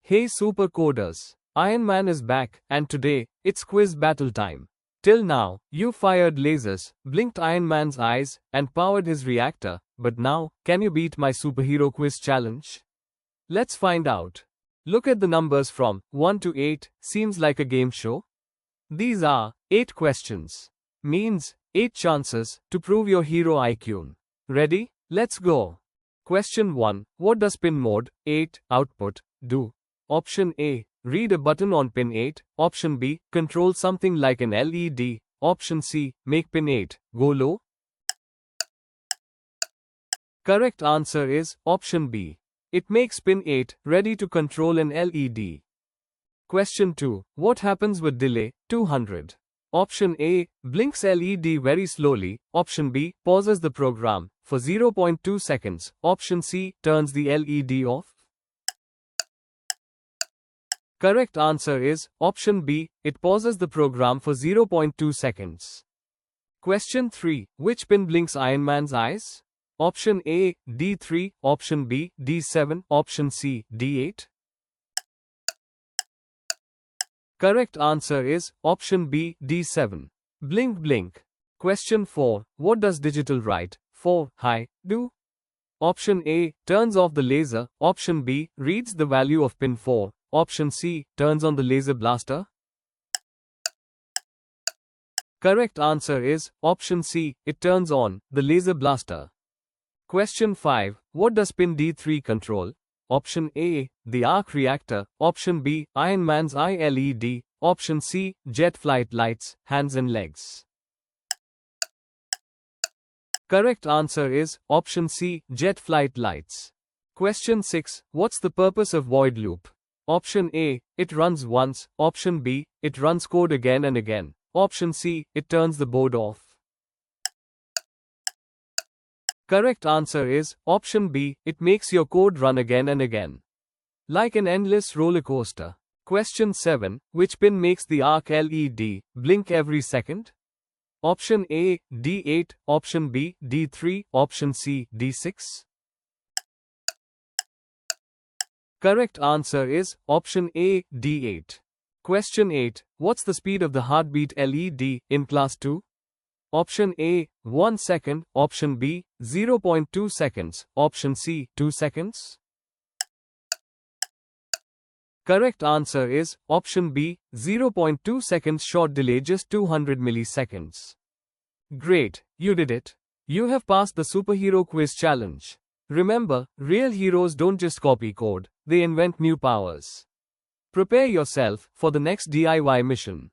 Hey super coders, Iron Man is back, and today, it's quiz battle time. Till now, you fired lasers, blinked Iron Man's eyes, and powered his reactor, but now, can you beat my superhero quiz challenge? Let's find out. Look at the numbers from 1 to 8, seems like a game show? These are 8 questions. Means 8 chances to prove your hero IQ. Ready? Let's go. Question 1. What does pinMode 8 output do? Option A. Read a button on pin 8. Option B. Control something like an LED. Option C. Make pin 8 go low. Correct answer is option B. It makes pin 8 ready to control an LED. Question 2. What happens with delay 200? Option A. Blinks LED very slowly. Option B. Pauses the program for 0.2 seconds. Option C. Turns the LED off. Correct answer is option B. It pauses the program for 0.2 seconds. Question 3. Which pin blinks Iron Man's eyes? Option A. D3. Option B. D7. Option C. D8. Correct answer is option B. D7. Blink blink. Question 4. What does digitalWrite 4 high do? Option A. Turns off the laser. Option B. Reads the value of pin 4. Option C. Turns on the laser blaster. Correct answer is option C. It turns on the laser blaster. Question 5. What does pin D3 control? Option A. The arc reactor. Option B. Iron Man's eye LED. Option C. Jet flight lights, hands and legs. Correct answer is option C. Jet flight lights. Question 6. What's the purpose of void loop? Option A. It runs once. Option B. It runs code again and again. Option C. It turns the board off. Correct answer is option B. It makes your code run again and again. Like an endless roller coaster. Question 7. Which pin makes the arc LED blink every second? Option A. D8. Option B. D3. Option C. D6. Correct answer is option A. D8. Question 8. What's the speed of the heartbeat LED in class 2? Option A. 1 second. Option B. 0.2 seconds. Option C. 2 seconds. Correct answer is option B. 0.2 seconds short delay, just 200 milliseconds. Great, you did it. You have passed the superhero quiz challenge. Remember, real heroes don't just copy code, they invent new powers. Prepare yourself for the next DIY mission.